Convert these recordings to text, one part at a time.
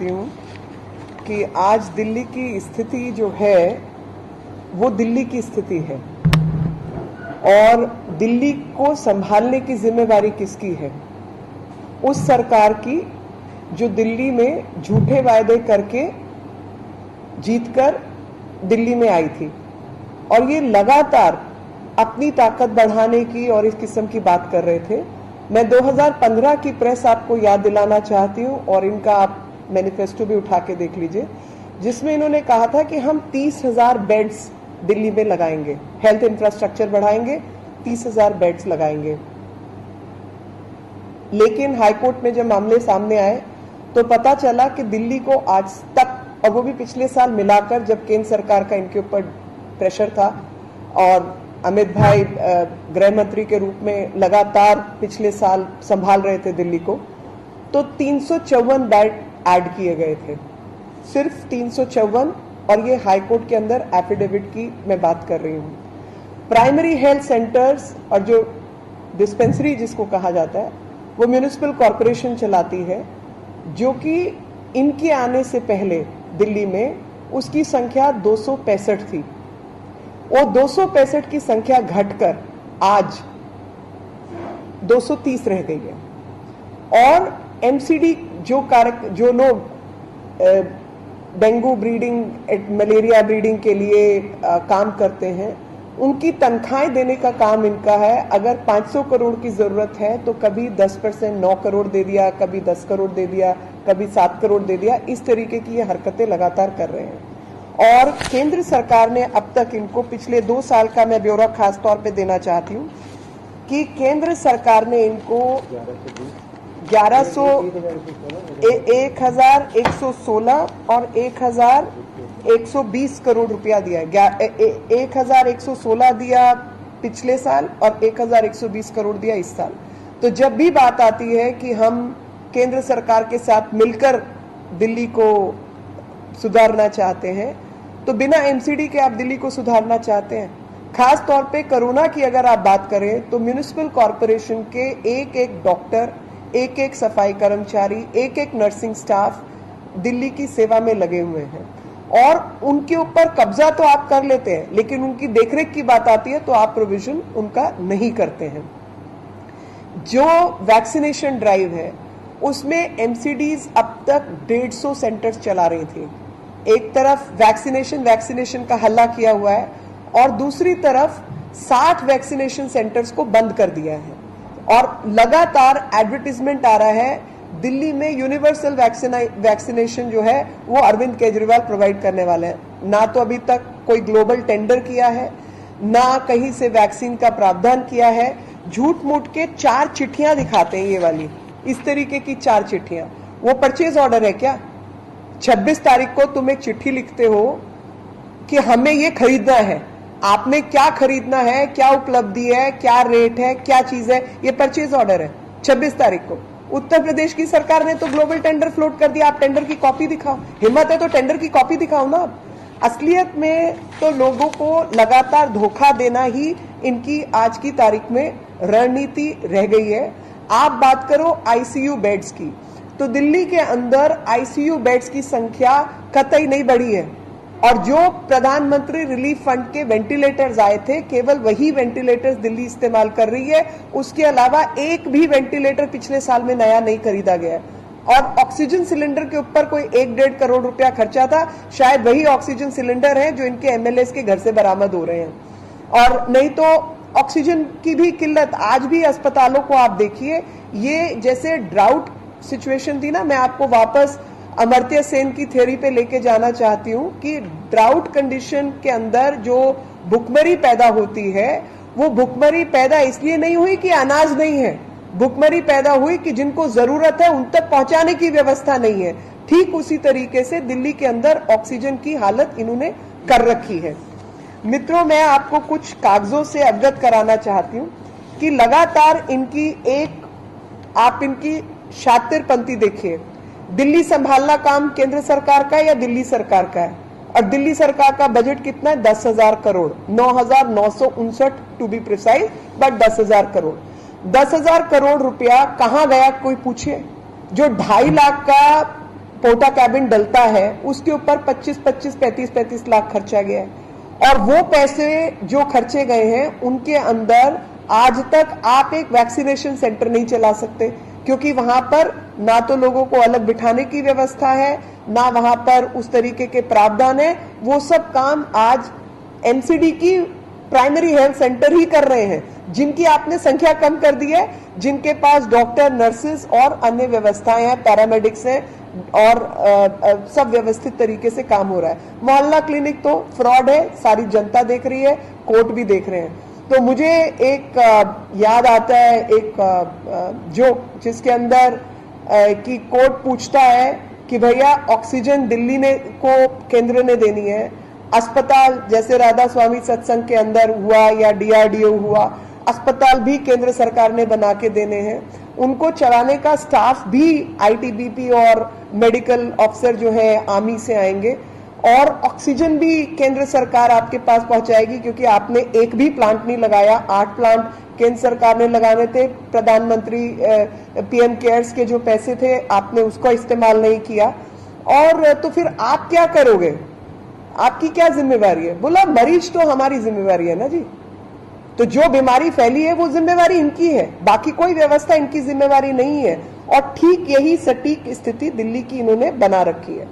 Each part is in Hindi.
चाहती हूँ कि आज दिल्ली की स्थिति जो है वो दिल्ली की स्थिति है और दिल्ली को संभालने की जिम्मेदारी किसकी है? उस सरकार की जो दिल्ली में झूठे वायदे करके जीतकर दिल्ली में आई थी और ये लगातार अपनी ताकत बढ़ाने की और इस किस्म की बात कर रहे थे। मैं 2015 की प्रेस आपको याद दिलाना चाहती हूँ और इनका आप मैनिफेस्टो भी उठा के देख लीजिए, जिसमें इन्होंने कहा था कि हम 30,000 बेड्स दिल्ली में लगाएंगे, हेल्थ इंफ्रास्ट्रक्चर बढ़ाएंगे, 30,000 बेड्स लगाएंगे। लेकिन हाईकोर्ट में जब मामले सामने आए तो पता चला कि दिल्ली को आज तक, और वो भी पिछले साल मिलाकर जब केंद्र सरकार का इनके ऊपर प्रेशर था और अमित भाई गृह मंत्री के रूप में लगातार पिछले साल संभाल रहे थे दिल्ली को, तो 354 बेड ऐड किए गए थे, सिर्फ 354। और ये हाईकोर्ट के अंदर एफिडेविट की मैं बात कर रही हूँ। प्राइमरी हेल्थ सेंटर्स और जो डिस्पेंसरी जिसको कहा जाता है वो म्यूनिसिपल कॉरपोरेशन चलाती है, जो कि इनके आने से पहले दिल्ली में उसकी संख्या 265 थी। वो 265 की संख्या घटकर आज 230 रह गई है। और एमसीडी जो लोग डेंगू ब्रीडिंग, मलेरिया ब्रीडिंग के लिए काम करते हैं, उनकी तनख्वाहें देने का काम इनका है। अगर 500 करोड़ की जरूरत है तो कभी 10% 9 करोड़ दे दिया, कभी 10 करोड़ दे दिया, कभी 7 करोड़ दे दिया। इस तरीके की ये हरकतें लगातार कर रहे हैं। और केंद्र सरकार ने अब तक इनको पिछले 2 साल का मैं ब्यौरा खास तौर पे देना चाहती हूँ कि केंद्र सरकार ने इनको 1116 और 1120 करोड़ रुपया दिया। 1116 दिया पिछले साल और 1120 करोड़ दिया इस साल। तो जब भी बात आती है कि हम केंद्र सरकार के साथ मिलकर दिल्ली को सुधारना चाहते हैं, तो बिना एमसीडी के आप दिल्ली को सुधारना चाहते हैं। खास तौर पे कोरोना की अगर आप बात करें तो म्यूनिसिपल कॉरपोरेशन के एक एक डॉक्टर, एक एक सफाई कर्मचारी, एक एक नर्सिंग स्टाफ दिल्ली की सेवा में लगे हुए हैं और उनके ऊपर कब्जा तो आप कर लेते हैं, लेकिन उनकी देखरेख की बात आती है तो आप प्रोविजन उनका नहीं करते हैं। जो वैक्सीनेशन ड्राइव है उसमें एमसीडीज अब तक 150 सेंटर्स चला रही थी। एक तरफ वैक्सीनेशन का हल्ला किया हुआ है और दूसरी तरफ 60 वैक्सीनेशन सेंटर्स को बंद कर दिया है और लगातार एडवर्टीजमेंट आ रहा है दिल्ली में यूनिवर्सल वैक्सीनेशन जो है वो अरविंद केजरीवाल प्रोवाइड करने वाले हैं। ना तो अभी तक कोई ग्लोबल टेंडर किया है, ना कहीं से वैक्सीन का प्रावधान किया है। झूठ मूठ के 4 चिट्ठियां दिखाते हैं, ये वाली इस तरीके की 4 चिट्ठियां। वो परचेज ऑर्डर है क्या? 26 तारीख को तुम एक चिट्ठी लिखते हो कि हमें ये खरीदना है, आपने क्या खरीदना है, क्या उपलब्धि है, क्या रेट है, क्या चीज है, ये परचेज ऑर्डर है 26 तारीख को। उत्तर प्रदेश की सरकार ने तो ग्लोबल टेंडर फ्लोट कर दिया। आप टेंडर की कॉपी दिखाओ, हिम्मत है तो टेंडर की कॉपी दिखाओ ना। असलियत में तो लोगों को लगातार धोखा देना ही इनकी आज की तारीख में रणनीति रह गई है। आप बात करो आईसीयू बेड्स की, तो दिल्ली के अंदर आईसीयू बेड्स की संख्या कतई नहीं बढ़ी है और जो प्रधानमंत्री रिलीफ फंड के वेंटिलेटर्स आए थे, केवल वही वेंटिलेटर्स दिल्ली इस्तेमाल कर रही है। उसके अलावा एक भी वेंटिलेटर पिछले साल में नया नहीं खरीदा गया है। और ऑक्सीजन सिलेंडर के ऊपर कोई 1-1.5 करोड़ रुपया खर्चा था, शायद वही ऑक्सीजन सिलेंडर है जो इनके एमएलएस के घर से बरामद हो रहे हैं। और नहीं तो ऑक्सीजन की भी किल्लत आज भी अस्पतालों को आप देखिए। ये जैसे ड्राउट सिचुएशन थी ना, मैं आपको वापस अमर्त्य सेन की थ्योरी पे लेके जाना चाहती हूँ कि ड्राउट कंडीशन के अंदर जो भुखमरी पैदा होती है, वो भुखमरी पैदा इसलिए नहीं हुई कि अनाज नहीं है, भुखमरी पैदा हुई कि जिनको जरूरत है उन तक पहुंचाने की व्यवस्था नहीं है। ठीक उसी तरीके से दिल्ली के अंदर ऑक्सीजन की हालत इन्होंने कर रखी है। मित्रों, मैं आपको कुछ कागजों से अवगत कराना चाहती हूँ कि लगातार आप इनकी शातिरपंथी देखिए। दिल्ली संभालना काम केंद्र सरकार का है या दिल्ली सरकार का है? और दिल्ली सरकार का बजट कितना है? 10,000 crore, 9,959 to be precise, but 10,000 crore. 10,000 crore रुपया कहां गया कोई पूछे? जो 2.5 लाख का पोर्टा कैबिन डलता है उसके ऊपर 35 लाख खर्चा गया है। और वो पैसे जो खर्चे गए हैं उनके अंदर आज तक आप एक वैक्सीनेशन सेंटर नहीं चला सकते, क्योंकि वहां पर ना तो लोगों को अलग बिठाने की व्यवस्था है, ना वहां पर उस तरीके के प्रावधान है। वो सब काम आज एमसीडी की प्राइमरी हेल्थ सेंटर ही कर रहे हैं, जिनकी आपने संख्या कम कर दी है, जिनके पास डॉक्टर, नर्सेस और अन्य व्यवस्थाएं हैं, पैरामेडिक्स हैं और सब व्यवस्थित तरीके से काम हो रहा है। मोहल्ला क्लिनिक तो फ्रॉड है, सारी जनता देख रही है, कोर्ट भी देख रहे हैं। तो मुझे एक याद आता है एक जोक, जिसके अंदर कि कोर्ट पूछता है कि भैया ऑक्सीजन दिल्ली ने को केंद्र ने देनी है, अस्पताल जैसे राधा स्वामी सत्संग के अंदर हुआ या डीआरडीओ हुआ, अस्पताल भी केंद्र सरकार ने बना के देने हैं, उनको चलाने का स्टाफ भी आईटीबीपी और मेडिकल ऑफिसर जो है आर्मी से आएंगे, और ऑक्सीजन भी केंद्र सरकार आपके पास पहुंचाएगी, क्योंकि आपने एक भी प्लांट नहीं लगाया। 8 प्लांट केंद्र सरकार ने लगाने थे, प्रधानमंत्री पीएम केयर्स के जो पैसे थे आपने उसका इस्तेमाल नहीं किया। और तो फिर आप क्या करोगे, आपकी क्या जिम्मेवारी है? बोला मरीज तो हमारी जिम्मेवारी है ना जी, तो जो बीमारी फैली है वो जिम्मेवारी इनकी है, बाकी कोई व्यवस्था इनकी जिम्मेवारी नहीं है। और ठीक यही सटीक स्थिति दिल्ली की इन्होंने बना रखी है।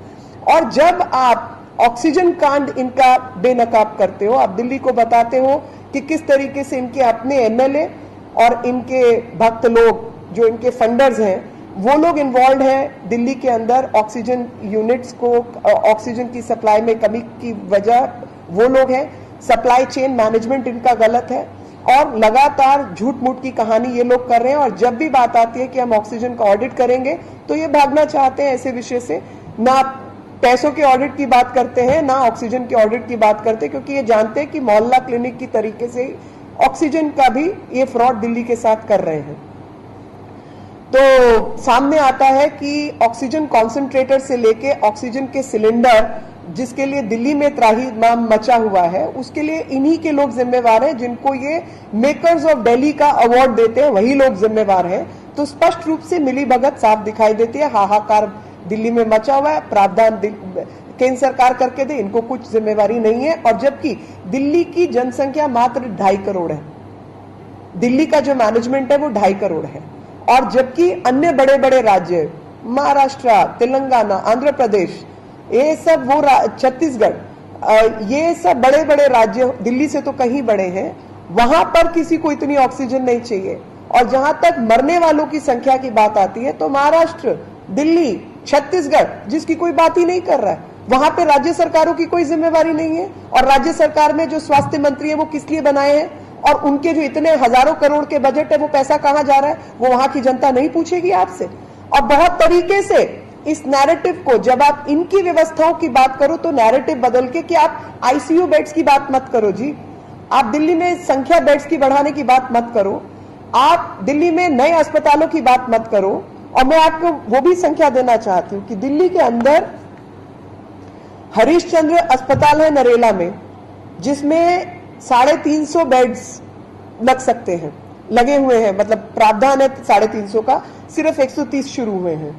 और जब आप ऑक्सीजन कांड इनका बेनकाब करते हो, आप दिल्ली को बताते हो कि किस तरीके से इनके अपने एमएलए और इनके भक्त लोग जो इनके फंडर्स हैं वो लोग इन्वॉल्व हैं दिल्ली के अंदर ऑक्सीजन यूनिट्स को, ऑक्सीजन की सप्लाई में कमी की वजह वो लोग हैं, सप्लाई चेन मैनेजमेंट इनका गलत है, और लगातार झूठ मूठ की कहानी ये लोग कर रहे हैं। और जब भी बात आती है कि हम ऑक्सीजन का ऑडिट करेंगे तो ये भागना चाहते हैं ऐसे विषय से, ना पैसों के ऑडिट की बात करते हैं ना ऑक्सीजन के ऑडिट की बात करते हैं, क्योंकि ये जानते हैं कि मोहल्ला क्लिनिक की तरीके से ऑक्सीजन का भी ये फ्रॉड दिल्ली के साथ कर रहे हैं। तो सामने आता है कि ऑक्सीजन कॉन्सेंट्रेटर से लेके ऑक्सीजन के सिलेंडर, जिसके लिए दिल्ली में त्राहिमाम मचा हुआ है, उसके लिए इन्हीं के लोग जिम्मेवार हैं, जिनको ये मेकर्स ऑफ दिल्ली का अवार्ड देते हैं वही लोग जिम्मेवार हैं। तो स्पष्ट रूप से मिलीभगत साफ दिखाई देती है, हाहाकार दिल्ली में मचा हुआ है, प्रावधान केंद्र सरकार करके दे, इनको कुछ जिम्मेवारी नहीं है। और जबकि दिल्ली की जनसंख्या मात्र 2.5 करोड़ है, दिल्ली का जो मैनेजमेंट है वो 2.5 करोड़ है, और जबकि अन्य बड़े बड़े राज्य महाराष्ट्र, तेलंगाना, आंध्र प्रदेश, ये सब वो छत्तीसगढ़, ये सब बड़े बड़े राज्य दिल्ली से तो कहीं बड़े हैं, वहां पर किसी को इतनी ऑक्सीजन नहीं चाहिए। और जहां तक मरने वालों की संख्या की बात आती है तो महाराष्ट्र, दिल्ली, छत्तीसगढ़ जिसकी कोई बात ही नहीं कर रहा है, वहां पे राज्य सरकारों की कोई जिम्मेवारी नहीं है। और राज्य सरकार में जो स्वास्थ्य मंत्री है वो किस लिए बनाए हैं, और उनके जो इतने हजारों करोड़ के बजट है वो पैसा कहां जा रहा है, वो वहां की जनता नहीं पूछेगी आपसे। और बहुत तरीके से इस नैरेटिव को, जब आप इनकी व्यवस्थाओं की बात करो तो नैरेटिव बदल के कि आप आईसीयू बेड्स की बात मत करो जी, आप दिल्ली में संख्या बेड्स की बढ़ाने की बात मत करो, आप दिल्ली में नए अस्पतालों की बात मत करो। और मैं आपको वो भी संख्या देना चाहती हूं कि दिल्ली के अंदर हरीशचंद्र अस्पताल है नरेला में, जिसमें 350 बेड्स लग सकते हैं, लगे हुए हैं, मतलब प्रावधान है 350 का, सिर्फ 130 शुरू हुए हैं।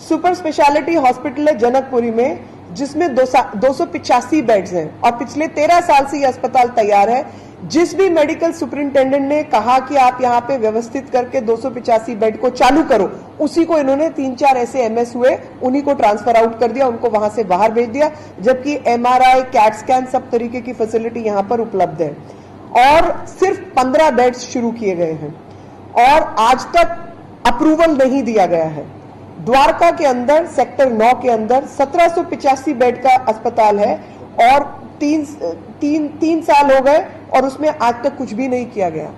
सुपर स्पेशलिटी हॉस्पिटल है जनकपुरी में, जिसमें 285 बेड्स हैं, और पिछले 13 साल से ये अस्पताल तैयार है। जिस भी मेडिकल सुपरिंटेंडेंट ने कहा कि आप यहाँ पे व्यवस्थित करके 285 बेड को चालू करो, उसी को इन्होंने 3-4 ऐसे एमएस हुए, उन्हीं को ट्रांसफर आउट कर दिया, उनको वहां से बाहर भेज दिया, जबकि एमआरआई, कैट स्कैन सब तरीके की फैसिलिटी यहाँ पर उपलब्ध है। और सिर्फ 15 बेड्स शुरू किए गए हैं और आज तक अप्रूवल नहीं दिया गया है। द्वारका के अंदर सेक्टर 9 के अंदर 1785 बेड का अस्पताल है, और तीन साल हो गए और उसमें आज तक कुछ भी नहीं किया गया।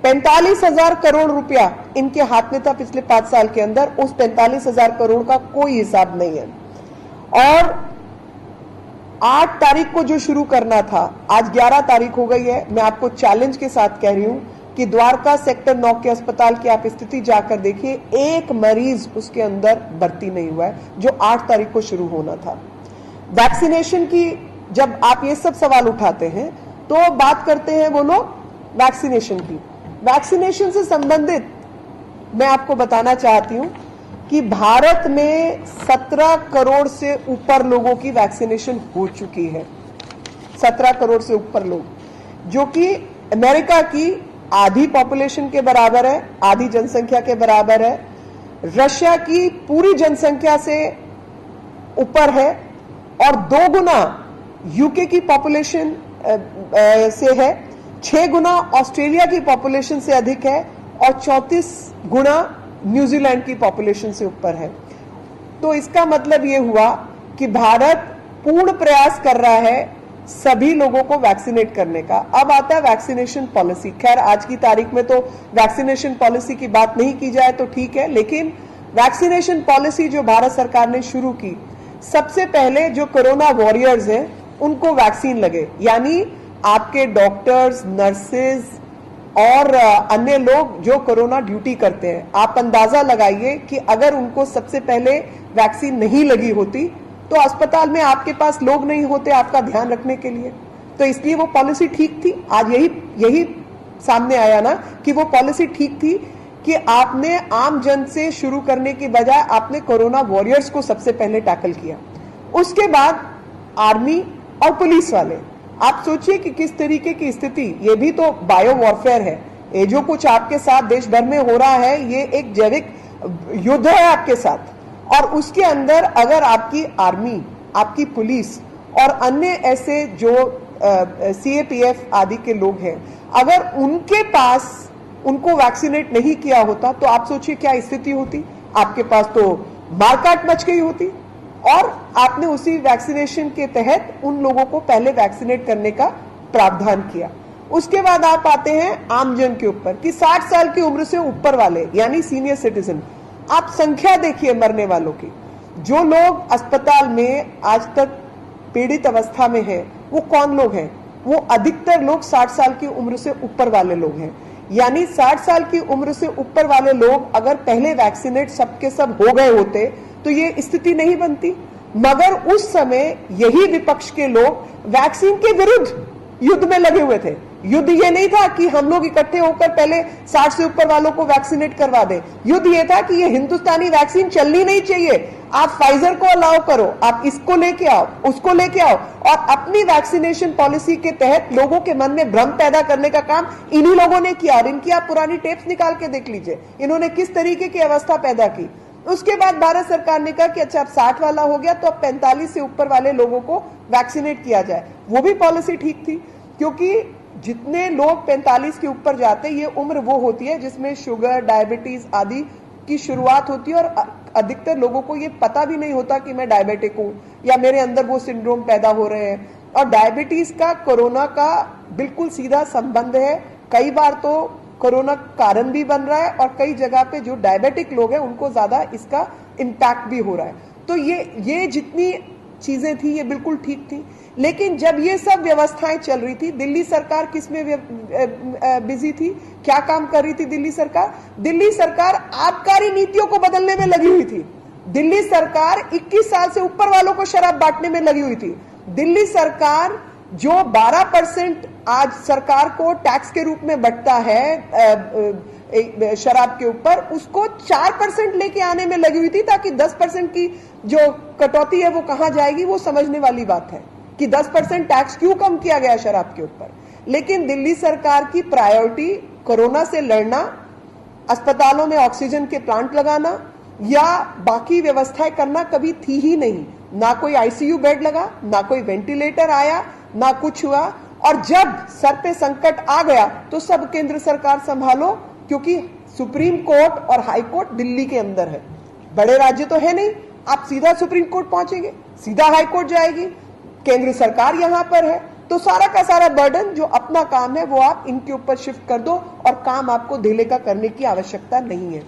45,000 करोड़ रुपया इनके हाथ में था पिछले 5 साल के अंदर, उस 45,000 करोड़ का कोई हिसाब नहीं है। और 8 तारीख को जो शुरू करना था, आज 11 तारीख हो गई है। मैं आपको चैलेंज के साथ कह रही हूं कि द्वारका सेक्टर 9 के अस्पताल की आप स्थिति जाकर देखिए, एक मरीज उसके अंदर भर्ती नहीं हुआ है, जो 8 तारीख को शुरू होना था। वैक्सीनेशन की जब आप ये सब सवाल उठाते हैं तो बात करते हैं वो लोग वैक्सीनेशन की। वैक्सीनेशन से संबंधित मैं आपको बताना चाहती हूं कि भारत में 17 करोड़ से ऊपर लोगों की वैक्सीनेशन हो चुकी है। 17 करोड़ से ऊपर लोग, जो कि अमेरिका की आधी पॉपुलेशन के बराबर है, आधी जनसंख्या के बराबर है, रशिया की पूरी जनसंख्या से ऊपर है और 2 गुना यूके की पॉपुलेशन से है, 6 गुना ऑस्ट्रेलिया की पॉपुलेशन से अधिक है और 34 गुना न्यूजीलैंड की पॉपुलेशन से ऊपर है। तो इसका मतलब ये हुआ कि भारत पूर्ण प्रयास कर रहा है सभी लोगों को वैक्सीनेट करने का। अब आता है वैक्सीनेशन पॉलिसी। खैर आज की तारीख में तो वैक्सीनेशन पॉलिसी की बात नहीं की जाए तो ठीक है, लेकिन वैक्सीनेशन पॉलिसी जो भारत सरकार ने शुरू की, सबसे पहले जो कोरोना वॉरियर्स हैं उनको वैक्सीन लगे, यानी आपके डॉक्टर्स, नर्सेज और अन्य लोग जो कोरोना ड्यूटी करते हैं। आप अंदाजा लगाइए कि अगर उनको सबसे पहले वैक्सीन नहीं लगी होती तो अस्पताल में आपके पास लोग नहीं होते आपका ध्यान रखने के लिए। तो इसलिए वो पॉलिसी ठीक थी। आज यही सामने आया ना कि वो पॉलिसी ठीक थी कि आपने आम जन से शुरू करने की बजाय आपने कोरोना वॉरियर्स को सबसे पहले टैकल किया, उसके बाद आर्मी और पुलिस वाले। आप सोचिए कि किस तरीके की स्थिति, ये भी तो बायो वॉरफेयर है। ये जो कुछ आपके साथ देश भर में हो रहा है ये एक जैविक युद्ध है आपके साथ, और उसके अंदर अगर आपकी आर्मी, आपकी पुलिस और अन्य ऐसे जो सीएपीएफ आदि के लोग हैं, अगर उनके पास उनको वैक्सीनेट नहीं किया होता तो आप सोचिए क्या स्थिति होती। आपके पास तो मारकाट मच गई होती। और आपने उसी वैक्सीनेशन के तहत उन लोगों को पहले वैक्सीनेट करने का प्रावधान किया। उसके बाद आप आते हैं आमजन के ऊपर कि 60 साल की उम्र से ऊपर वाले यानी सीनियर सिटीजन। आप संख्या देखिए मरने वालों की। जो लोग अस्पताल में आज तक पीड़ित अवस्था में हैं वो कौन लोग हैं? वो अधिकतर लोग 60 साल की उम्र से ऊपर वाले लोग हैं। यानी 60 साल की उम्र से ऊपर वाले लोग अगर पहले वैक्सीनेट सबके सब हो गए होते तो ये स्थिति नहीं बनती। मगर उस समय यही विपक्ष के लोग वैक्सीन के विरुद्ध युद्ध में लगे हुए थे। युद्ध ये नहीं था कि हम लोग इकट्ठे होकर पहले 60 से ऊपर वालों को वैक्सीनेट करवा दें। युद्ध ये था कि ये हिंदुस्तानी वैक्सीन चलनी नहीं चाहिए। आप फाइजर को अलाउ करो, आप इसको लेके आओ, उसको लेके आओ, और अपनी वैक्सीनेशन पॉलिसी के तहत लोगों के मन में भ्रम पैदा करने का काम इन्हीं लोगों ने किया। और इनकी आप पुरानी टेप्स निकाल के देख लीजिए, इन्होंने किस तरीके की अवस्था पैदा की। उसके बाद भारत सरकार ने कहा कि अच्छा अब 60 वाला हो गया तो अब 45 से ऊपर वाले लोगों को वैक्सीनेट किया जाए। वो भी पॉलिसी ठीक थी, क्योंकि जितने लोग 45 के ऊपर जाते ये उम्र वो होती है जिसमें शुगर, डायबिटीज आदि की शुरुआत होती है, और अधिकतर लोगों को ये पता भी नहीं होता कि मैं डायबिटिक हूं या मेरे अंदर वो सिंड्रोम पैदा हो रहे हैं। और डायबिटीज का कोरोना का बिल्कुल सीधा संबंध है। कई बार तो कोरोना कारण भी बन रहा है और कई जगह पे जो डायबिटिक लोग हैं उनको ज्यादा इसका इम्पैक्ट भी हो रहा है। तो ये जितनी चीजें थी ये बिल्कुल ठीक थी। लेकिन जब ये सब व्यवस्थाएं चल रही थी, दिल्ली सरकार किसमें बिजी थी? क्या काम कर रही थी दिल्ली सरकार? दिल्ली सरकार आबकारी नीतियों को बदलने में लगी हुई थी। दिल्ली सरकार 21 साल से ऊपर वालों को शराब बांटने में लगी हुई थी। दिल्ली सरकार जो 12% आज सरकार को टैक्स के रूप में बंटता है शराब के ऊपर, उसको 4% लेके आने में लगी हुई थी, ताकि 10% की जो कटौती है वो कहां जाएगी वो समझने वाली बात है कि 10% टैक्स क्यों कम किया गया शराब के ऊपर। लेकिन दिल्ली सरकार की प्रायोरिटी कोरोना से लड़ना, अस्पतालों में ऑक्सीजन के प्लांट लगाना या बाकी व्यवस्थाएं करना कभी थी ही नहीं। ना कोई आईसीयू बेड लगा, ना कोई वेंटिलेटर आया, ना कुछ हुआ। और जब सर पे संकट आ गया तो सब केंद्र सरकार संभालो, क्योंकि सुप्रीम कोर्ट और हाई कोर्ट दिल्ली के अंदर है। बड़े राज्य तो है नहीं, आप सीधा सुप्रीम कोर्ट पहुंचेंगे, सीधा हाई कोर्ट जाएगी, केंद्र सरकार यहां पर है। तो सारा का सारा बर्डन जो अपना काम है वो आप इनके ऊपर शिफ्ट कर दो और काम आपको ढीले का करने की आवश्यकता नहीं है।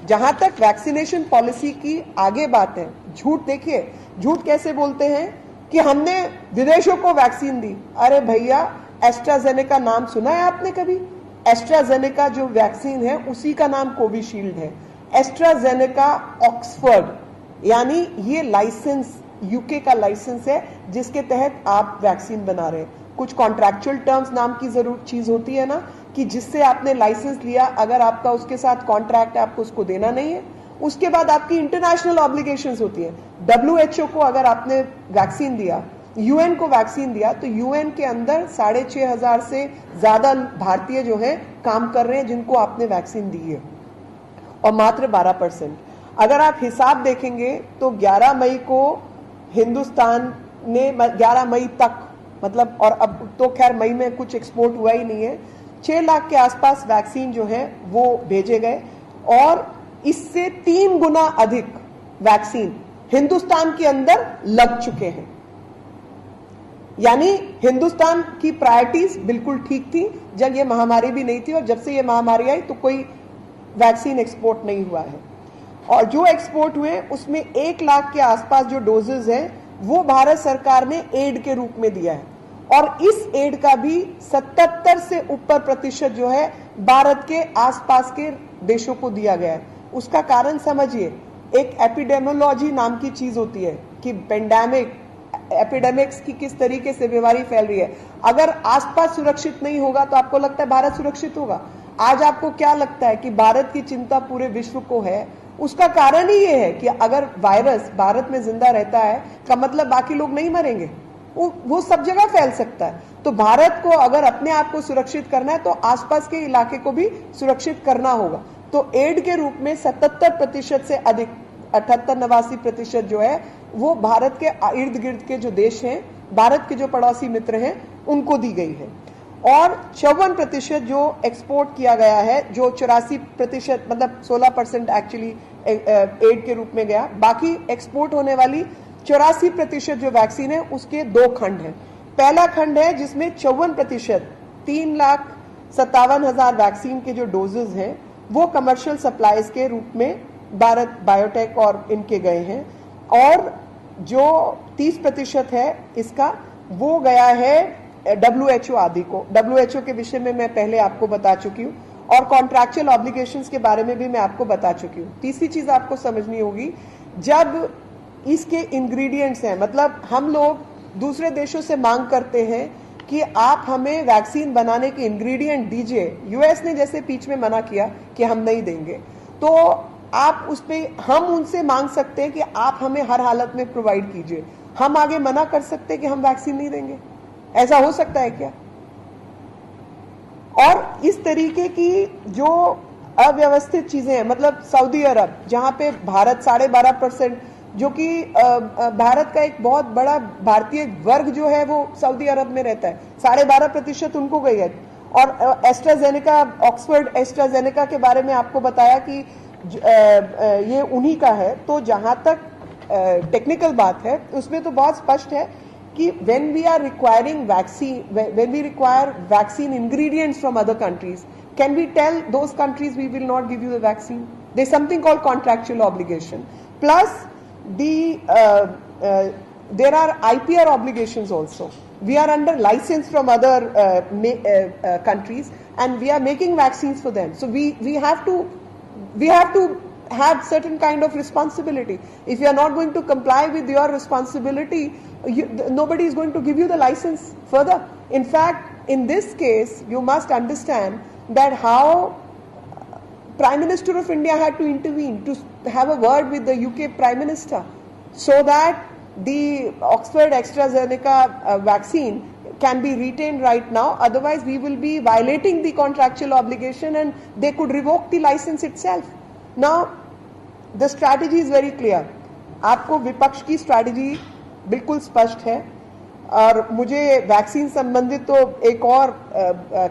जहां तक वैक्सीनेशन पॉलिसी की आगे बात है, झूठ देखिए, झूठ कैसे बोलते हैं कि हमने विदेशों को वैक्सीन दी। अरे भैया, एस्ट्राजेनेका नाम सुना है आपने कभी? एस्ट्राजेनेका जो वैक्सीन है उसी का नाम कोविशील्ड है। एस्ट्राजेनेका ऑक्सफोर्ड, यानी ये लाइसेंस यूके का लाइसेंस है जिसके तहत आप वैक्सीन बना रहे हैं। कुछ कॉन्ट्रैक्चुअल टर्म्स नाम की जरूर चीज होती है ना, कि जिससे आपने लाइसेंस लिया, अगर आपका उसके साथ कॉन्ट्रैक्ट है आपको उसको देना नहीं है। उसके बाद आपकी इंटरनेशनल ऑब्लिगेशंस होती है। WHO को अगर आपने वैक्सीन दिया, UN को वैक्सीन दिया, तो UN के अंदर 6,500 से ज्यादा भारतीय जो है काम कर रहे हैं जिनको आपने वैक्सीन दी है, और मात्र 12%। अगर आप हिसाब देखेंगे तो 11 मई को हिंदुस्तान ने 11 मई तक, मतलब, और अब तो खैर मई में कुछ एक्सपोर्ट हुआ ही नहीं है, 6 लाख के आसपास वैक्सीन जो है वो भेजे गए, और इससे 3 गुना अधिक वैक्सीन हिंदुस्तान के अंदर लग चुके हैं। यानी हिंदुस्तान की प्रायोरिटीज बिल्कुल ठीक थी जब ये महामारी भी नहीं थी, और जब से ये महामारी आई तो कोई वैक्सीन एक्सपोर्ट नहीं हुआ है। और जो एक्सपोर्ट हुए उसमें 1 लाख के आसपास जो डोजेज हैं वो भारत सरकार ने एड के रूप में दिया है, और इस एड का भी 77 से ऊपर प्रतिशत जो है भारत के आसपास के देशों को दिया गया है। उसका कारण समझिए, एक एपिडेमोलॉजी नाम की चीज होती है कि पेंडेमिक, एपिडेमिक्स की किस तरीके से बीमारी फैल रही है। अगर आसपास सुरक्षित नहीं होगा तो आपको लगता है भारत सुरक्षित होगा? आज आपको क्या लगता है कि भारत की चिंता पूरे विश्व को है? उसका कारण ही ये है कि अगर वायरस भारत में जिंदा रहता है का मतलब बाकी लोग नहीं मरेंगे, वो सब जगह फैल सकता है। तो भारत को अगर अपने आप को सुरक्षित करना है तो आसपास के इलाके को भी सुरक्षित करना होगा। तो एड के रूप में 77% से अधिक, 88-89% जो है वो भारत के इर्द गिर्द के जो देश हैं, भारत के जो पड़ोसी मित्र हैं, उनको दी गई है। और 54% जो एक्सपोर्ट किया गया है, जो 84%, मतलब 16% एक्चुअली एड के रूप में गया। बाकी एक्सपोर्ट होने वाली 84% जो वैक्सीन है उसके 2 खंड हैं। पहला खंड है जिसमें 54%, 3,57,000 वैक्सीन के जो डोजेज हैं वो कमर्शियल सप्लाईज के रूप में भारत बायोटेक और इनके गए हैं, और जो 30% है इसका वो गया है WHO आदि को। WHO के विषय में मैं पहले आपको बता चुकी हूँ, और कॉन्ट्रैक्चुअल ऑब्लिगेशंस के बारे में भी मैं आपको बता चुकी हूँ। तीसरी चीज आपको समझनी होगी, जब इसके इंग्रेडिएंट्स हैं, मतलब हम लोग दूसरे देशों से मांग करते हैं कि आप हमें वैक्सीन बनाने के इंग्रेडिएंट दीजिए। US ने जैसे बीच में मना किया कि हम नहीं देंगे, तो आप उस पे हम उनसे मांग सकते हैं कि आप हमें हर हालत में प्रोवाइड कीजिए। हम आगे मना कर सकते हैं कि हम वैक्सीन नहीं देंगे? ऐसा हो सकता है क्या? और इस तरीके की जो अव्यवस्थित चीजें हैं, मतलब सऊदी अरब जहां पे भारत 12.5%, जो कि भारत का एक बहुत बड़ा भारतीय वर्ग जो है वो सऊदी अरब में रहता है, 12.5% उनको गई है। और एस्ट्राजेनेका, ऑक्सफोर्ड एस्ट्राजेनेका के बारे में आपको बताया कि ये उन्हीं का है। तो जहां तक टेक्निकल बात है उसमें तो बहुत स्पष्ट है कि when we are requiring vaccine, when we require vaccine ingredients from other countries, can we tell those countries we will not give you the vaccine? There's something called contractual obligation. Plus, there are IPR obligations also. We are under license from other countries, and we are making vaccines for them. So we have to have certain kind of responsibility. If you are not going to comply with your responsibility, nobody is going to give you the license further. In fact, in this case, you must understand that how Prime Minister of India had to intervene to have a word with the UK Prime Minister so that the Oxford AstraZeneca vaccine can be retained right now. Otherwise, we will be violating the contractual obligation and they could revoke the license itself. Now, the strategy is very clear. आपको विपक्ष की स्ट्रैटेजी बिल्कुल स्पष्ट है। और मुझे वैक्सीन संबंधित तो एक और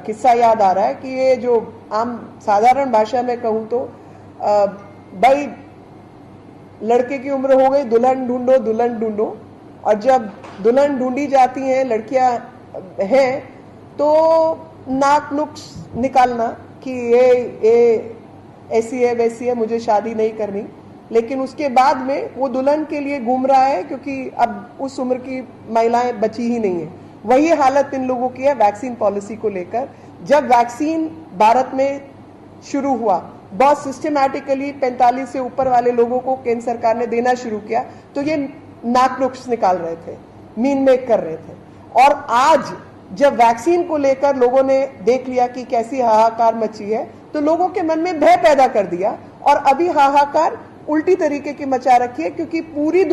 किस्सा याद आ रहा है कि ये जो आम साधारण भाषा में कहूँ तो भाई लड़के की उम्र हो गई, दुल्हन ढूंढो दुल्हन ढूंढो, और जब दुल्हन ढूंढी जाती हैं लड़कियां हैं तो नाक नुक्स निकालना कि ये ऐसी है वैसी है, मुझे शादी नहीं करनी। लेकिन उसके बाद में वो दुल्हन के लिए घूम रहा है क्योंकि अब उस उम्र की महिलाएं बची ही नहीं है। वही हालत इन लोगों की है वैक्सीन पॉलिसी को लेकर। जब वैक्सीन भारत में शुरू हुआ, बहुत सिस्टमैटिकली 45 से ऊपर वाले लोगों को केंद्र सरकार ने देना शुरू किया, तो ये नाक नुक्स निकाल रहे थे, मीन मेक कर रहे थे। और आज जब वैक्सीन को लेकर लोगों ने देख लिया कि कैसी हाहाकार मची है, तो लोगों के मन में भय पैदा कर दिया, और अभी हाहाकार उल्टी तरीके की मचा रखी है, क्योंकि पूरी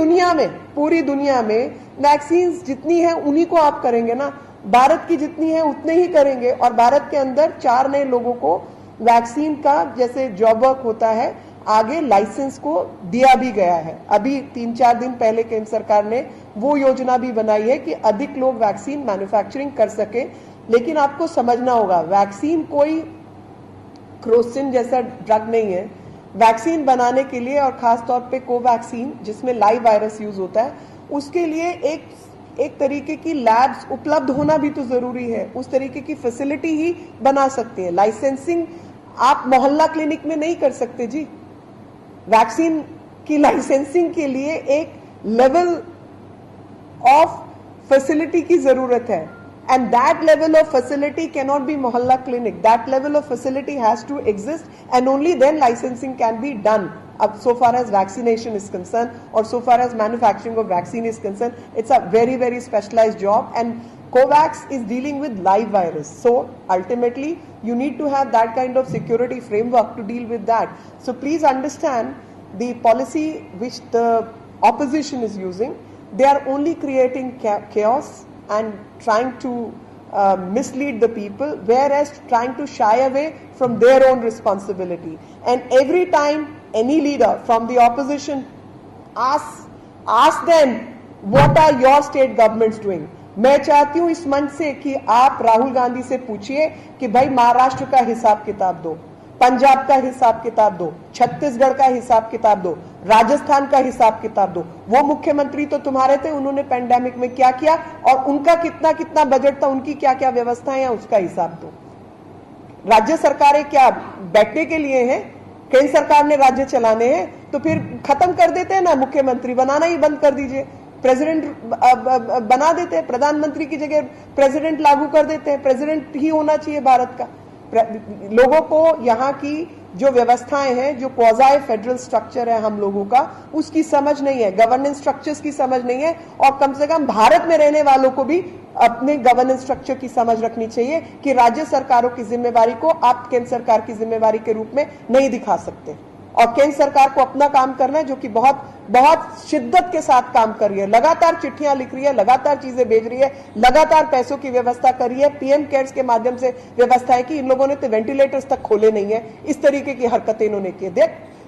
दुनिया में वैक्सीन जितनी है उन्हीं को आप करेंगे ना, भारत की जितनी है उतने ही करेंगे। और भारत के अंदर 4 नए लोगों को वैक्सीन का जैसे जॉब वर्क होता है आगे लाइसेंस को दिया भी गया है। अभी 3-4 दिन पहले केंद्र सरकार ने वो योजना भी बनाई है कि अधिक लोग वैक्सीन मैन्युफैक्चरिंग कर सके। लेकिन आपको समझना होगा, वैक्सीन कोई क्रोसिन जैसा ड्रग नहीं है। वैक्सीन बनाने के लिए, और खास तौर पे कोवैक्सीन जिसमें लाइव वायरस यूज होता है, उसके लिए एक तरीके की लैब्स उपलब्ध होना भी तो जरूरी है। उस तरीके की फैसिलिटी ही बना सकते हैं। लाइसेंसिंग आप मोहल्ला क्लिनिक में नहीं कर सकते जी। वैक्सीन की लाइसेंसिंग के लिए एक लेवल ऑफ फैसिलिटी की जरूरत है, and that level of facility cannot be mohalla clinic. That level of facility has to exist, and only then licensing can be done. So far as vaccination is concerned, or so far as manufacturing of vaccine is concerned, it's a very, very specialized job, and COVAX is dealing with live virus. So ultimately you need to have that kind of security framework to deal with that. So please understand the policy which the opposition is using. They are only creating chaos and trying to mislead the people, whereas trying to shy away from their own responsibility. And every time any leader from the opposition ask them, what are your state governments doing? मैं चाहती हूं इस मंच से कि आप राहुल गांधी से पूछिए कि भाई महाराष्ट्र का हिसाब किताब दो, पंजाब का हिसाब किताब दो, छत्तीसगढ़ का हिसाब किताब दो, राजस्थान का हिसाब किताब दो। वो मुख्यमंत्री तो तुम्हारे थे, उन्होंने पैंडेमिक में क्या किया और उनका कितना कितना बजट था, उनकी क्या क्या व्यवस्थाएं हैं, उसका हिसाब दो। राज्य सरकारें क्या बैठने के लिए हैं? केंद्र सरकार ने राज्य चलाने हैं, तो फिर खत्म कर देते हैं ना, मुख्यमंत्री बनाना ही बंद कर दीजिए, प्रेसिडेंट बना देते हैं, प्रधानमंत्री की जगह प्रेसिडेंट लागू कर देते हैं। प्रेसिडेंट ही होना चाहिए भारत का। लोगों को यहाँ की जो व्यवस्थाएं हैं, जो क्वाज़ाई फेडरल स्ट्रक्चर है हम लोगों का, उसकी समझ नहीं है, गवर्नेंस स्ट्रक्चर्स की समझ नहीं है। और कम से कम भारत में रहने वालों को भी अपने गवर्नेंस स्ट्रक्चर की समझ रखनी चाहिए कि राज्य सरकारों की जिम्मेवारी को आप केंद्र सरकार की जिम्मेवारी के रूप में नहीं दिखा सकते। और केंद्र सरकार को अपना काम करना है, जो कि बहुत बहुत शिद्दत के साथ काम कर रही है, लगातार चिट्ठियां लिख रही है, लगातार चीजें भेज रही है, लगातार पैसों की व्यवस्था कर रही है। पीएम केयर्स के माध्यम से व्यवस्था है कि इन लोगों ने तो वेंटिलेटर्स तक खोले नहीं है। इस तरीके की हरकतें इन्होंने की।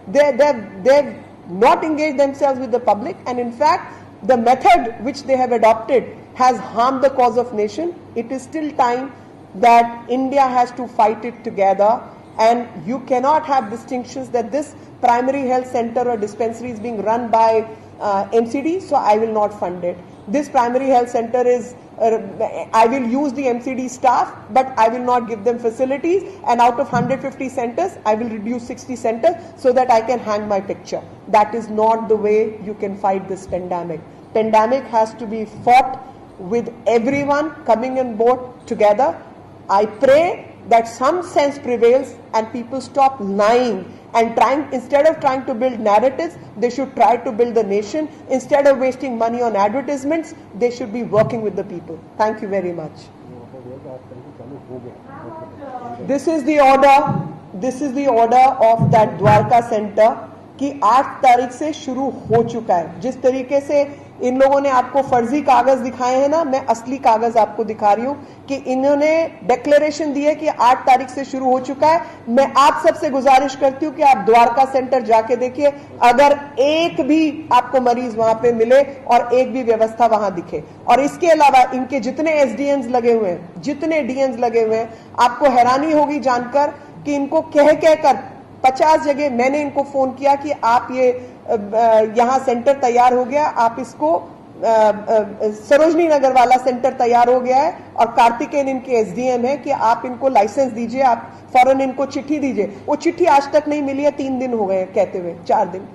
they not engaged themselves with the public, and in fact the method which they have adopted has harmed the cause of nation. It is still time that India has to fight it together, and you cannot have distinctions that this primary health center or dispensary is being run by MCD, so I will not fund it. This primary health center is, I will use the MCD staff, but I will not give them facilities, and out of 150 centers, I will reduce 60 centers so that I can hang my picture. That is not the way you can fight this pandemic. Pandemic has to be fought with everyone coming on board together. I pray that some sense prevails and people stop lying and instead of trying to build narratives, they should try to build the nation. Instead of wasting money on advertisements, they should be working with the people. Thank you very much. This is the order of that Dwarka Center कि 8 तारीख से शुरू हो चुका है। जिस तरीके से इन लोगों ने आपको फर्जी कागज दिखाए हैं ना, मैं असली कागज आपको दिखा रही हूं कि इन्होंने डिक्लेरेशन दी है कि 8 तारीख से शुरू हो चुका है। मैं आप सबसे गुजारिश करती हूं कि आप द्वारका सेंटर जाके देखिए, अगर एक भी आपको मरीज वहां पे मिले और एक भी व्यवस्था वहां दिखे। और इसके अलावा इनके जितने एसडीएम्स लगे हुए हैं, जितने डीएम्स लगे हुए हैं, आपको हैरानी होगी जानकर कि इनको कह कर 50 जगह मैंने इनको फोन किया कि आप ये यहाँ सेंटर तैयार हो गया, आप इसको सरोजनी नगर वाला सेंटर तैयार हो गया है और कार्तिकेयन इनके एसडीएम है कि आप इनको लाइसेंस दीजिए, आप फौरन इनको चिट्ठी दीजिए। वो चिट्ठी आज तक नहीं मिली है, 3 दिन हो गए कहते हुए, 4 दिन।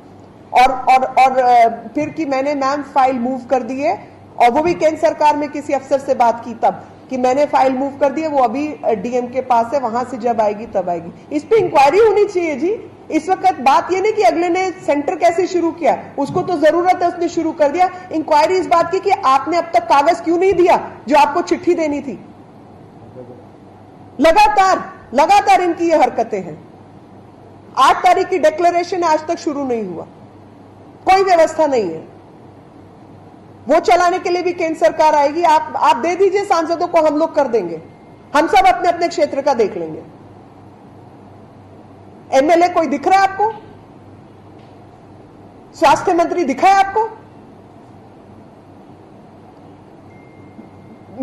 और फिर कि मैंने मैम फाइल मूव कर दी है, और वो भी केंद्र सरकार में किसी अफसर से बात की तब कि मैंने फाइल मूव कर दी है, वो अभी डीएम के पास है, वहां से जब आएगी तब आएगी। इस पे इंक्वायरी होनी चाहिए जी। इस वक्त बात ये नहीं कि अगले ने सेंटर कैसे शुरू किया, उसको तो जरूरत है, उसने शुरू कर दिया। इंक्वायरी इस बात की कि आपने अब तक कागज क्यों नहीं दिया जो आपको चिट्ठी देनी थी। लगातार इनकी ये हरकतें हैं। 8 तारीख की डिक्लेरेशन आज तक शुरू नहीं हुआ। कोई व्यवस्था नहीं है। वो चलाने के लिए भी केंद्र सरकार आएगी। आप दे दीजिए सांसदों को, हम लोग कर देंगे। हम सब अपने अपने क्षेत्र का देख लेंगे। एमएलए कोई दिख रहा है आपको? स्वास्थ्य मंत्री दिखा है आपको?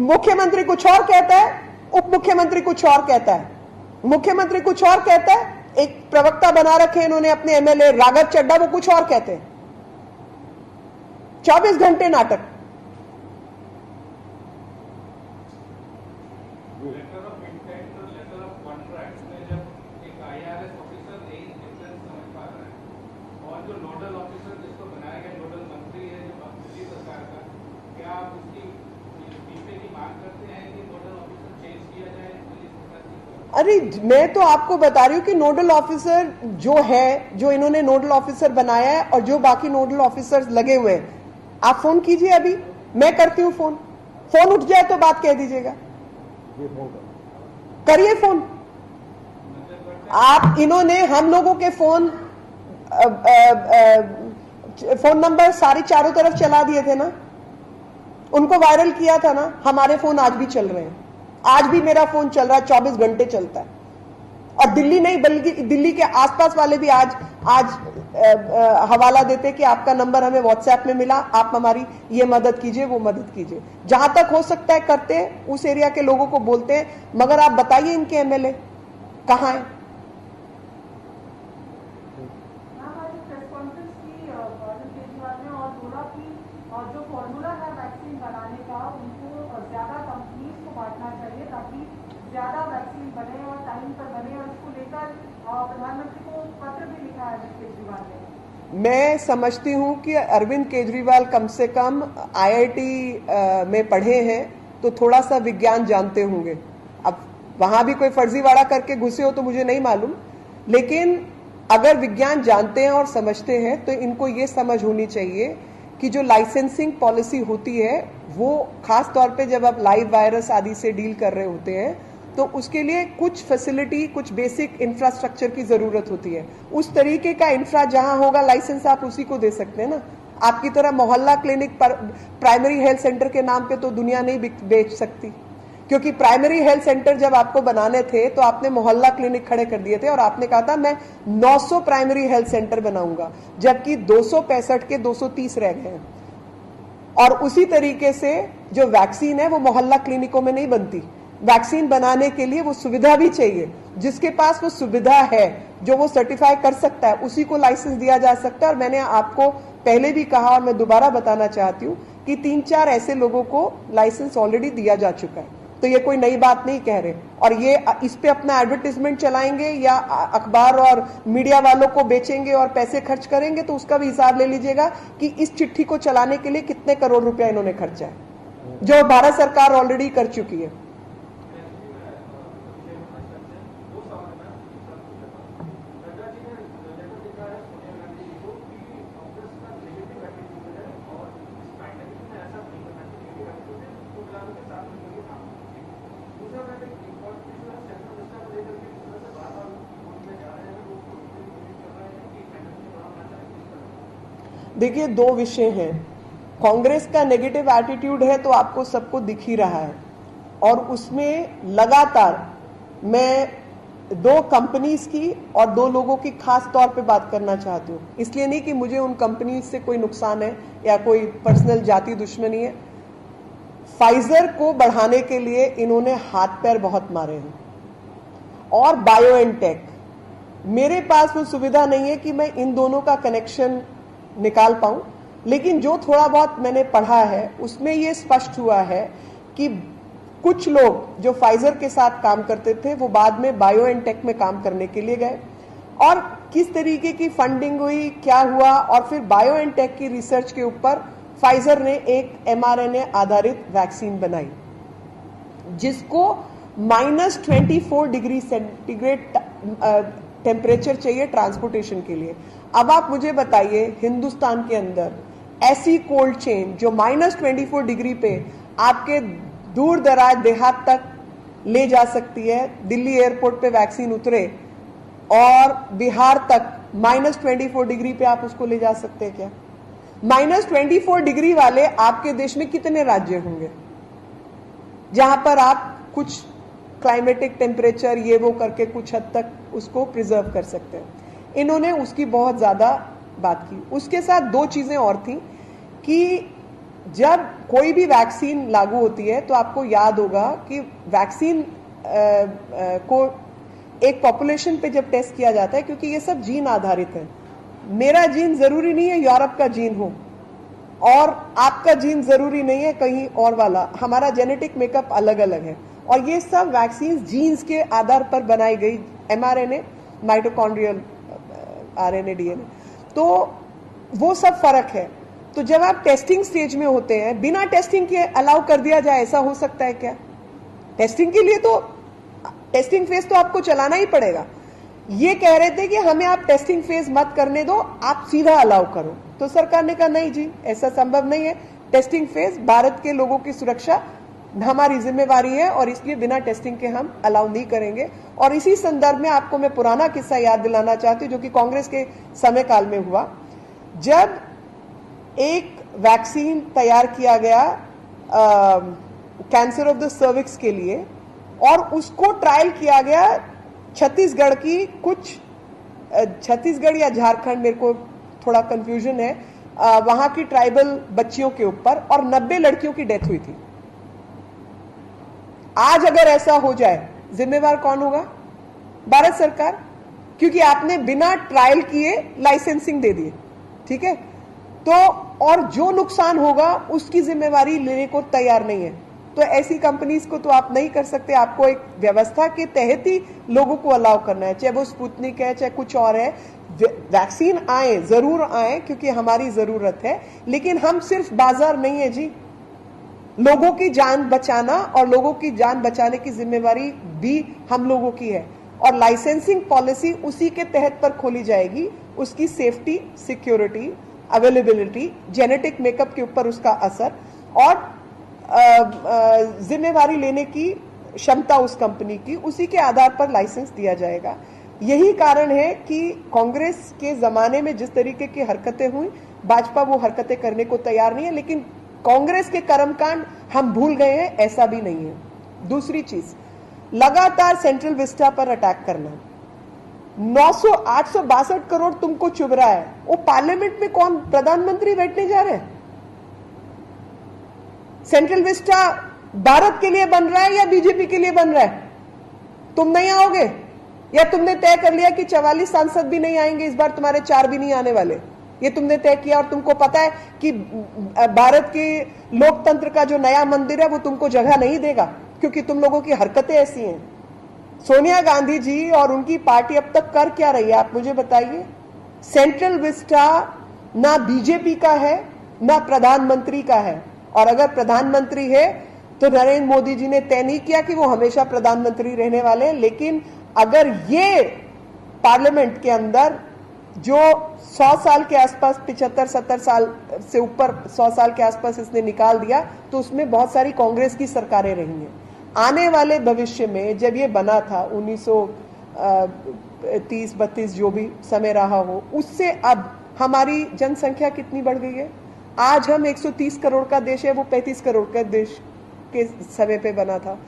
मुख्यमंत्री कुछ और कहता है, उप मुख्यमंत्री कुछ और कहता है, मुख्यमंत्री कुछ और कहता है, एक प्रवक्ता बना रखे इन्होंने अपने एमएलए राघव चड्ढा, वो कुछ और कहते हैं। 24 घंटे नाटक। अरे मैं तो आपको बता रही हूं कि नोडल ऑफिसर जो है, जो इन्होंने नोडल ऑफिसर बनाया है और जो बाकी नोडल ऑफिसर्स लगे हुए हैं, आप फोन कीजिए। अभी मैं करती हूं फोन। फोन उठ जाए तो बात कह दीजिएगा। करिए फोन आप। इन्होंने हम लोगों के फोन नंबर सारे चारों तरफ चला दिए थे ना, उनको वायरल किया था ना। हमारे फोन आज भी चल रहे हैं। आज भी मेरा फोन चल रहा है, 24 घंटे चलता है। और दिल्ली नहीं बल्कि दिल्ली के आसपास वाले भी आज हवाला देते कि आपका नंबर हमें व्हाट्सएप में मिला, आप हमारी ये मदद कीजिए, वो मदद कीजिए। जहां तक हो सकता है करते हैं, उस एरिया के लोगों को बोलते हैं। मगर आप बताइए इनके एमएलए कहां है? जो फॉर्मूला है वैक्सीन बनाने का, उनको ज्यादा कंपनीज को बांटना चाहिए ताकि ज्यादा वैक्सीन बने और टाइम पर बने। और इसको लेकर प्रधानमंत्री को पत्र भी लिखा है केजरीवाल ने। मैं समझती हूं कि अरविंद केजरीवाल कम से कम IIT में पढ़े हैं, तो थोड़ा सा विज्ञान जानते होंगे। अब वहां भी कोई फर्जीवाड़ा करके घुसे हो तो मुझे नहीं मालूम, लेकिन अगर विज्ञान जानते हैं और समझते हैं तो इनको ये समझ होनी चाहिए कि जो लाइसेंसिंग पॉलिसी होती है, वो खास तौर पे जब आप लाइव वायरस आदि से डील कर रहे होते हैं, तो उसके लिए कुछ फैसिलिटी, कुछ बेसिक इंफ्रास्ट्रक्चर की जरूरत होती है। उस तरीके का इंफ्रा जहां होगा, लाइसेंस आप उसी को दे सकते हैं ना। आपकी तरह मोहल्ला क्लिनिक पर प्राइमरी हेल्थ सेंटर के नाम पे तो दुनिया नहीं बेच सकती, क्योंकि प्राइमरी हेल्थ सेंटर जब आपको बनाने थे तो आपने मोहल्ला क्लिनिक खड़े कर दिए थे और आपने कहा था मैं 900 प्राइमरी हेल्थ सेंटर बनाऊंगा, जबकि 265 के 230 रह गए हैं। और उसी तरीके से जो वैक्सीन है वो मोहल्ला क्लिनिकों में नहीं बनती। वैक्सीन बनाने के लिए वो सुविधा भी चाहिए। जिसके पास वो सुविधा है, जो वो सर्टिफाई कर सकता है, उसी को लाइसेंस दिया जा सकता है। और मैंने आपको पहले भी कहा और मैं दोबारा बताना चाहती हूँ कि 3-4 ऐसे लोगों को लाइसेंस ऑलरेडी दिया जा चुका है। तो ये कोई नई बात नहीं कह रहे। और ये इस पे अपना एडवर्टाइजमेंट चलाएंगे या अखबार और मीडिया वालों को बेचेंगे और पैसे खर्च करेंगे, तो उसका भी हिसाब ले लीजिएगा कि इस चिट्ठी को चलाने के लिए कितने करोड़ रुपया इन्होंने खर्चा है, जो भारत सरकार ऑलरेडी कर चुकी है। देखिए, दो विषय हैं। कांग्रेस का नेगेटिव एटीट्यूड है तो आपको सबको दिख ही रहा है, और उसमें लगातार मैं 2 कंपनीज की और 2 लोगों की खास तौर पे बात करना चाहती हूँ। इसलिए नहीं कि मुझे उन कंपनीज से कोई नुकसान है या कोई पर्सनल जाति दुश्मनी है। फाइजर को बढ़ाने के लिए इन्होंने हाथ पैर बहुत मारे हैं, और बायोएनटेक। मेरे पास वो सुविधा नहीं है कि मैं इन दोनों का कनेक्शन निकाल पाऊं, लेकिन जो थोड़ा बहुत मैंने पढ़ा है उसमें ये स्पष्ट हुआ है कि कुछ लोग जो फाइजर के साथ काम करते थे वो बाद में बायोएनटेक में काम करने के लिए गए, और किस तरीके की फंडिंग हुई, क्या हुआ, और फिर बायोएनटेक की रिसर्च के ऊपर फाइजर ने एक mRNA आधारित वैक्सीन बनाई, जिसको -24 डिग्री सेंटीग्रेड टेम्परेचर चाहिए ट्रांसपोर्टेशन के लिए। अब आप मुझे बताइए, हिंदुस्तान के अंदर ऐसी कोल्ड चेन जो -24 डिग्री पे आपके दूर दराज देहात तक ले जा सकती है, दिल्ली एयरपोर्ट पे वैक्सीन उतरे और बिहार तक -24 डिग्री पे आप उसको ले जा सकते हैं क्या? -24 डिग्री वाले आपके देश में कितने राज्य होंगे जहां पर आप कुछ क्लाइमेटिक टेम्परेचर ये वो करके कुछ हद तक उसको प्रिजर्व कर सकते हैं। इन्होंने उसकी बहुत ज्यादा बात की। उसके साथ दो चीजें और थी कि जब कोई भी वैक्सीन लागू होती है तो आपको याद होगा कि वैक्सीन को एक पॉपुलेशन पे जब टेस्ट किया जाता है, क्योंकि ये सब जीन आधारित है। मेरा जीन जरूरी नहीं है यूरोप का जीन हो और आपका जीन जरूरी नहीं है कहीं और वाला, हमारा जेनेटिक मेकअप अलग अलग है। और ये सब वैक्सीन जीन्स के आधार पर बनाई गई, mRNA, माइटोकॉन्ड्रियल RNA DNA, तो वो सब फर्क है। तो जब आप टेस्टिंग स्टेज में होते हैं, बिना टेस्टिंग के अलाउ कर दिया जाए, ऐसा हो सकता है क्या? टेस्टिंग के लिए तो टेस्टिंग फेज तो आपको चलाना ही पड़ेगा। ये कह रहे थे कि हमें आप टेस्टिंग फेज मत करने दो, आप सीधा अलाउ करो। तो सरकार ने कहा नहीं जी, ऐसा संभव नहीं है। टेस्टिंग फेज, भारत के लोगों की सुरक्षा हमारी जिम्मेवारी है और इसलिए बिना टेस्टिंग के हम अलाउ नहीं करेंगे। और इसी संदर्भ में आपको मैं पुराना किस्सा याद दिलाना चाहती हूँ जो कि कांग्रेस के समय काल में हुआ, जब एक वैक्सीन तैयार किया गया कैंसर ऑफ द सर्विक्स के लिए और उसको ट्रायल किया गया छत्तीसगढ़ की कुछ, छत्तीसगढ़ या झारखंड, मेरे को थोड़ा कंफ्यूजन है, वहां की ट्राइबल बच्चियों के ऊपर और 90 लड़कियों की डेथ हुई थी। आज अगर ऐसा हो जाए, जिम्मेवार कौन होगा? भारत सरकार, क्योंकि आपने बिना ट्रायल किए लाइसेंसिंग दे दिए। ठीक है, तो और जो नुकसान होगा उसकी जिम्मेवारी लेने को तैयार नहीं है। तो ऐसी कंपनीज को तो आप नहीं कर सकते। आपको एक व्यवस्था के तहत ही लोगों को अलाउ करना है, चाहे वो स्पुतनिक है चाहे कुछ और है। वैक्सीन आए, जरूर आए, क्योंकि हमारी जरूरत है, लेकिन हम सिर्फ बाजार नहीं है जी। लोगों की जान बचाना और लोगों की जान बचाने की जिम्मेवारी भी हम लोगों की है। और लाइसेंसिंग पॉलिसी उसी के तहत पर खोली जाएगी, उसकी safety, security, availability, genetic makeup के ऊपर उसका असर और जिम्मेवारी लेने की क्षमता उस कंपनी की, उसी के आधार पर लाइसेंस दिया जाएगा। यही कारण है कि कांग्रेस के जमाने में जिस तरीके की हरकतें हुई, भाजपा वो हरकतें करने को तैयार नहीं है। लेकिन कांग्रेस के कर्मकांड हम भूल गए हैं, ऐसा भी नहीं है। दूसरी चीज, लगातार सेंट्रल विस्टा पर अटैक करना, 862 करोड़ तुमको चुभ रहा है। वो पार्लियामेंट में कौन प्रधानमंत्री बैठने जा रहे हैं? सेंट्रल विस्टा भारत के लिए बन रहा है या बीजेपी के लिए बन रहा है? तुम नहीं आओगे या तुमने तय कर लिया कि 44 सांसद भी नहीं आएंगे इस बार, तुम्हारे 4 भी नहीं आने वाले, ये तुमने तय किया। और तुमको पता है कि भारत के लोकतंत्र का जो नया मंदिर है वो तुमको जगह नहीं देगा, क्योंकि तुम लोगों की हरकतें ऐसी हैं। सोनिया गांधी जी और उनकी पार्टी अब तक कर क्या रही है, आप मुझे बताइए। सेंट्रल विस्टा ना बीजेपी का है ना प्रधानमंत्री का है। और अगर प्रधानमंत्री है तो नरेंद्र मोदी जी ने तय नहीं किया कि वो हमेशा प्रधानमंत्री रहने वाले हैं। लेकिन अगर ये पार्लियामेंट के अंदर जो 100 साल के आसपास, 75-70 साल से ऊपर 100 साल के आसपास इसने निकाल दिया, तो उसमें बहुत सारी कांग्रेस की सरकारें रही हैं। आने वाले भविष्य में जब ये बना था 1930-32 जो भी समय रहा हो, उससे अब हमारी जनसंख्या कितनी बढ़ गई है। आज हम 130 करोड़ का देश है, वो 35 करोड़ का देश के समय पे बना था।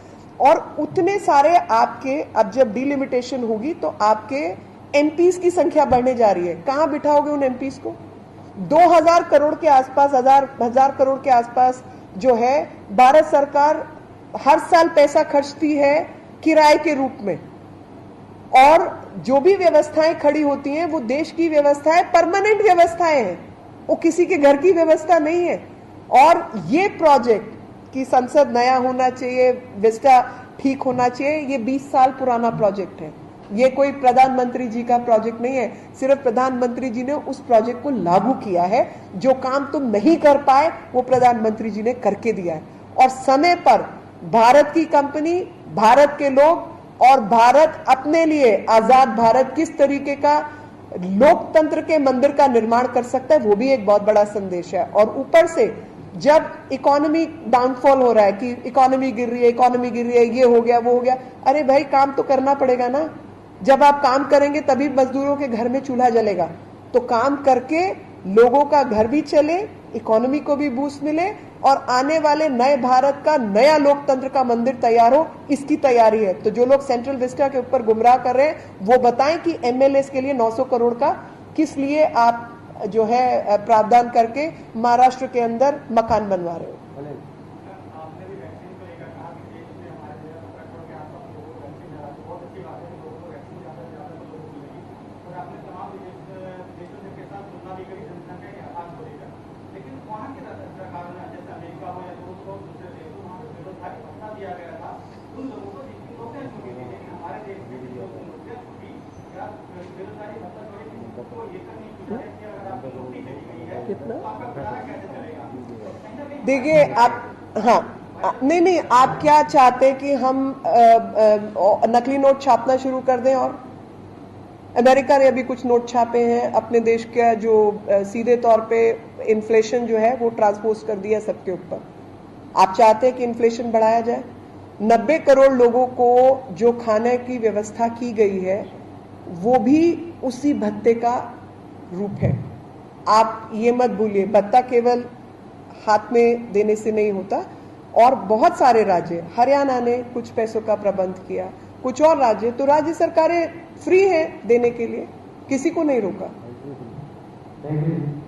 और उतने सारे आपके, अब जब डिलिमिटेशन होगी तो आपके एमपीज की संख्या बढ़ने जा रही है। कहां बिठाओगे उन एमपीज को? 2000 करोड़ के आसपास, हजार करोड़ के आसपास जो है, भारत सरकार हर साल पैसा खर्चती है किराए के रूप में। और जो भी व्यवस्थाएं खड़ी होती हैं वो देश की व्यवस्थाएं, परमानेंट व्यवस्थाएं हैं, वो किसी के घर की व्यवस्था नहीं है। और ये प्रोजेक्ट की संसद नया होना चाहिए, विस्टा ठीक होना चाहिए, ये 20 साल पुराना प्रोजेक्ट है। ये कोई प्रधानमंत्री जी का प्रोजेक्ट नहीं है। सिर्फ प्रधानमंत्री जी ने उस प्रोजेक्ट को लागू किया है। जो काम तुम नहीं कर पाए वो प्रधानमंत्री जी ने करके दिया है। और समय पर भारत की कंपनी, भारत के लोग और भारत अपने लिए आजाद भारत किस तरीके का लोकतंत्र के मंदिर का निर्माण कर सकता है, वो भी एक बहुत बड़ा संदेश है। और ऊपर से जब इकोनॉमी डाउनफॉल हो रहा है कि इकोनॉमी गिर रही है, इकोनॉमी गिर रही है, ये हो गया वो हो गया, अरे भाई काम तो करना पड़ेगा ना। जब आप काम करेंगे तभी मजदूरों के घर में चूल्हा जलेगा। तो काम करके लोगों का घर भी चले, इकोनॉमी को भी बूस्ट मिले और आने वाले नए भारत का नया लोकतंत्र का मंदिर तैयार हो, इसकी तैयारी है। तो जो लोग सेंट्रल विस्टा के ऊपर गुमराह कर रहे हैं वो बताएं कि एमएलएस के लिए 900 करोड़ का किस लिए आप जो है प्रावधान करके महाराष्ट्र के अंदर मकान बनवा रहे हो। आपने भी वैक्सीन को लेकर कहा कि देश में हमारे 15 करोड़ के आसपास लोगों को वैक्सीन जा रहा है, बहुत अच्छी बात है कि लोगों को वैक्सीन ज़्यादा से ज़्यादा लोगों को मिलेगी। और आपने तमाम देशों के साथ तुलना भी करी जनसंख्या के आधार को लेकर, लेकिन वहाँ के सरकारों ने जैसे अमेरिका हो या रूस हो, दूसरे देश हो, वहाँ पर बेरोजगारी भत्ता दिया गया था उन लोगों को जिनकी नौकरियाँ छूटी थी। लेकिन हमारे देश में जिन लोगों को नौकरियाँ छूटी या बेरोजगारी भत्ता छोड़े को ये कर नहीं छूटा है कि अगर आपकी नौकरी चली गई है तो आपका गुजारा कैसे चलेगा। देखिए आप, हाँ नहीं, आप क्या चाहते कि हम नकली नोट छापना शुरू कर दें? और अमेरिका ने अभी कुछ नोट छापे हैं अपने देश का, जो सीधे तौर पे इन्फ्लेशन जो है वो ट्रांसपोज कर दिया सबके ऊपर। आप चाहते हैं कि इन्फ्लेशन बढ़ाया जाए? 90 करोड़ लोगों को जो खाने की व्यवस्था की गई है वो भी उसी भत्ते का रूप है। आप ये मत भूलिए, भत्ता केवल हाथ में देने से नहीं होता, और बहुत सारे राज्य, हरियाणा ने कुछ पैसों का प्रबंध किया, कुछ और राज्य, तो राज्य सरकारें फ्री हैं देने के लिए, किसी को नहीं रोका। Thank you.